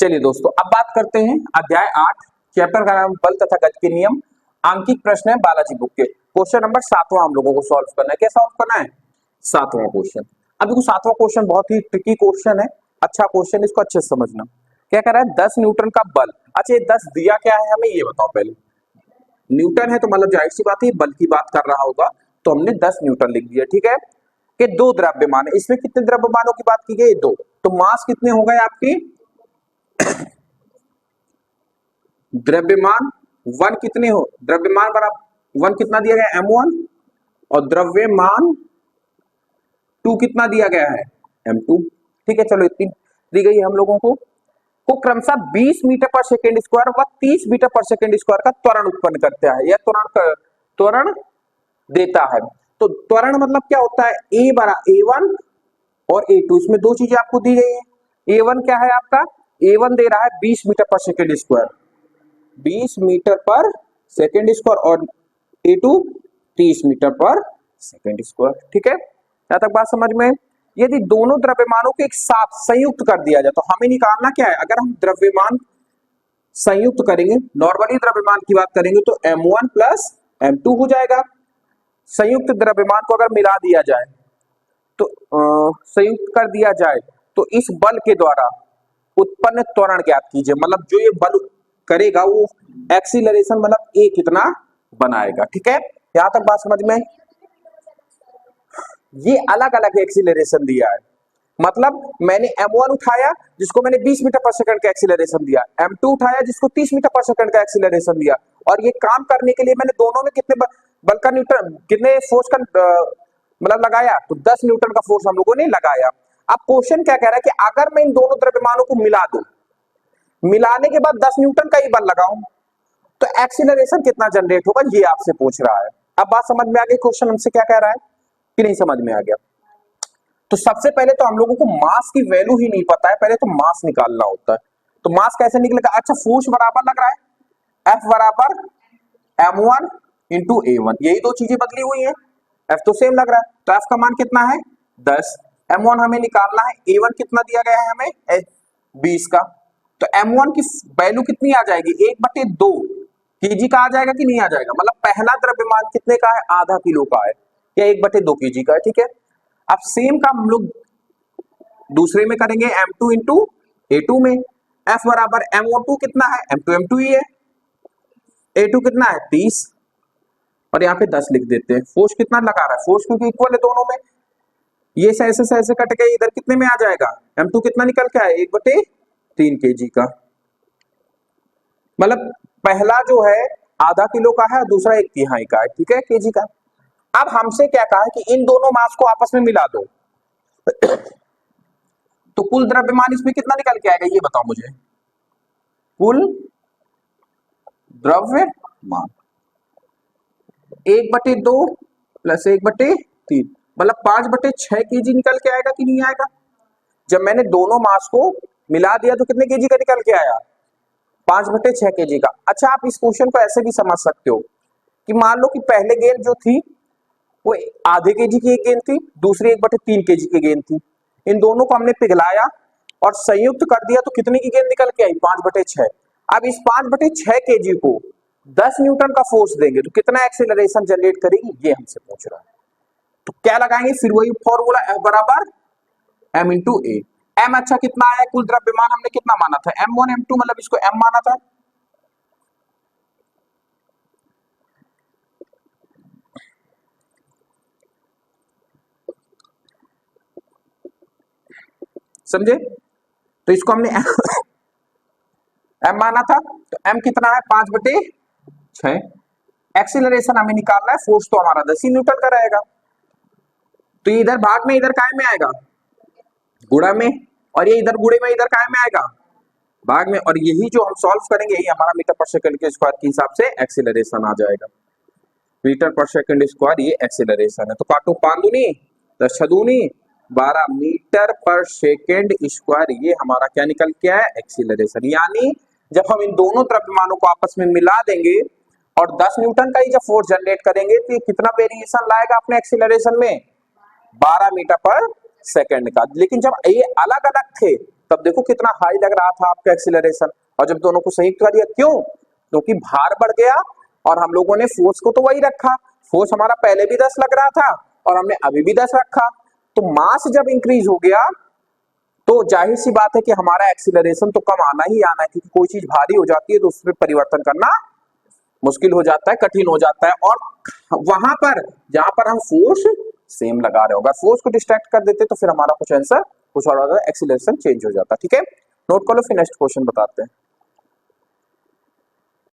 चलिए दोस्तों, अब बात करते हैं अध्याय 8 चैप्टर का नाम बल तथा गति के नियम। आंकिक प्रश्न है बालाजी बुक के। क्वेश्चन नंबर 7वां हम लोगों को सॉल्व करना है। क्या सॉल्व करना है? 7वां क्वेश्चन। अब देखो 7वां क्वेश्चन बहुत ही ट्रिकी क्वेश्चन है, अच्छा क्वेश्चन, इसको अच्छे से समझना। क्या कह रहा है? 10 न्यूटन का बल। अच्छा, ये 10 दिया क्या है हमें, ये बताओ पहले। न्यूटन है तो मतलब जाहिर सी बात है बल की बात कर रहा होगा, तो हमने 10 न्यूटन लिख दिया। ठीक है, कि दो द्रव्यमान है, इसमें कितने द्रव्यमानों की बात की गई? दो। तो मास कितने हो गए आपके? द्रव्यमान वन कितने हो? द्रव्यमान बराबर वन कितना दिया गया? m1। और द्रव्यमान टू कितना दिया गया है? m2। ठीक है, चलो इतनी दी गई हम लोगों को क्रमशः 20 मीटर पर सेकेंड स्क्वायर व 30 मीटर पर सेकेंड स्क्वायर का त्वरण उत्पन्न करता है, या त्वरण देता है। तो त्वरण मतलब क्या होता है? a बरा a1 और a2, इसमें दो चीजें आपको दी गई है। a1 क्या है आपका? a1 दे रहा है 20 मीटर पर सेकेंड स्क्वायर, 20 मीटर पर सेकेंड स्क्वायर, और a2 30 मीटर पर सेकेंड स्क्वायर। ठीक है, यहां तक बात समझ में? यदि दोनों द्रव्यमानों को एक साथ संयुक्त कर दिया जाए तो हमें निकालना क्या है? अगर हम द्रव्यमान संयुक्त करेंगे, नॉर्मली द्रव्यमान की बात करेंगे तो m1 प्लस m2 हो जाएगा। संयुक्त द्रव्यमान को अगर मिला दिया जाए तो संयुक्त कर दिया जाए तो इस बल के द्वारा उत्पन्न त्वरण ज्ञात कीजिए। मतलब जो ये बल करेगा वो एक्सीलरेशन मतलब ए कितना बनाएगा। ठीक है, यहां तक बात समझ में? ये अलग अलग एक्सीलरेशन दिया है, मतलब मैंने m1 उठाया जिसको मैंने 20 मीटर पर सेकंड का एक्सीलरेशन दिया, m2 उठाया जिसको 30 मीटर पर सेकंड का एक्सीलरेशन दिया, और ये काम करने के लिए मैंने दोनों में कितने बल का न्यूटन, कितने फोर्स का मतलब लगाया? तो 10 न्यूटन का फोर्स हम लोगों ने लगाया। अब क्वेश्चन क्या कह रहा है कि अगर मैं इन दोनों द्रव्यमानों को मिला दूं, मिलाने के बाद 10 न्यूटन का ही बल लगाऊं, तो एक्सीलरेशन कितना जनरेट होगा, ये आपसे पूछ रहा है। अब बात समझ में आ गई क्वेश्चन हमसे क्या कह रहा है कि नहीं समझ में आ गया? तो सबसे पहले तो हम लोगों को मास की वैल्यू ही नहीं पता है, पहले तो मास निकालना होता है। तो मास कैसे निकलेगा? अच्छा, फोर्स बराबर लग रहा है F बराबर m1 इंटू a1, यही दो चीजें बदली हुई है, F तो सेम लग रहा है। तो F का मान कितना है? 10। m1 हमें निकालना है, a1 कितना दिया गया है हमें? 20 का। तो m1 की वैल्यू कितनी आ जाएगी? 1/2 kg का आ जाएगा कि नहीं आ जाएगा? मतलब पहला द्रव्यमान कितने का है? आधा किलो का है, या 1/2 kg का है। ठीक है, अब सेम काम हम लोग दूसरे में करेंगे, m2 इंटू a2 में। F बराबर MO2 कितना है? M2 M2 ही है। a2 कितना है? 30, और यहाँ पे 10 लिख देते हैं। फोर्स कितना लगा रहा है? फोर्स क्योंकि इक्वल है दोनों में, ये से ऐसे कट के इधर कितने में आ जाएगा? m2 कितना निकल के आया? 1/3 kg का। मतलब पहला जो है आधा किलो का है, दूसरा 1/3 का है। ठीक है, kg का। अब हमसे क्या कहा है कि इन दोनों मास को आपस में मिला दो, तो कुल द्रव्यमान इसमें कितना निकल के आएगा, ये बताओ मुझे। कुल द्रव्यमान 1/2 प्लस 1/3, मतलब 5/6 kg निकल के आएगा कि नहीं आएगा? जब मैंने दोनों मास को मिला दिया तो कितने kg का निकल के आया? 5/6 kg का। अच्छा, आप इस क्वेश्चन को ऐसे भी समझ सकते हो कि मान लो कि पहले गेंद जो थी वो आधे kg की एक गेंद थी, दूसरी 1/3 kg की गेंद थी। इन दोनों को हमने पिघलाया और संयुक्त कर दिया तो कितने की गेंद निकल के आई? 5/6। अब इस 5/6 kg को 10 न्यूटन का फोर्स देंगे तो कितना एक्सीलरेशन जनरेट करेगी, ये हमसे पूछ रहा है। तो क्या लगाएंगे? फिर वही फॉर्मूला, F बराबर m इंटू ए। m अच्छा कितना आया? कुल द्रव्यमान हमने कितना माना था? m1 m2, मतलब इसको m माना था। समझे? तो इसको हमने m माना था, तो m कितना है? 5/6। एक्सीलरेशन हमें निकालना है, फोर्स तो हमारा 10 न्यूटन का रहेगा, तो ये इधर भाग में, इधर काय में आएगा? गुणा में, और ये इधर गुणे में, इधर काय में आएगा? भाग में। और यही जो हम सॉल्व करेंगे यही हमारा मीटर पर सेकंड के स्क्वायर के हिसाब से एक्सीलरेशन आ जाएगा। मीटर पर सेकंड स्क्वायर ये एक्सीलरेशन है। तो काटो 5 दूनी 10 6 दूनी 12 मीटर पर सेकंड स्क्वायर, ये हमारा क्या निकल के आया? एक्सीलरेशन। यानी जब हम इन दोनों द्रव्यमानों को आपस में मिला देंगे और 10 न्यूटन का ही जब फोर्स जनरेट करेंगे तो ये कितना वेरिएशन लाएगा अपने एक्सीलरेशन में? 12 मीटर पर सेकंड का। लेकिन जब ये अलग अलग थे तब देखो कितना हाई लग रहा था आपका एक्सीलरेशन, और जब दोनों को संयुक्त कर दिया, क्यों? क्योंकि भार बढ़ गया और हम लोगों ने फोर्स को तो वही रखा, फोर्स हमारा पहले भी 10 लग रहा था और हमने अभी भी 10 रखा, तो मास जब इंक्रीज हो गया तो जाहिर सी बात है कि हमारा एक्सीलरेशन तो कम आना ही आना है, क्योंकि कोई चीज भारी हो जाती है तो उसमें परिवर्तन करना मुश्किल हो जाता है, कठिन हो जाता है। और वहां पर जहां पर हम फोर्स सेम लगा रहे होगा, फोर्स को डिस्ट्रैक्ट कर देते तो फिर हमारा कुछ आंसर कुछ और एक्सीलरेशन चेंज हो जाता। ठीक है, नोट कर लो, फिर नेक्स्ट क्वेश्चन बताते हैं।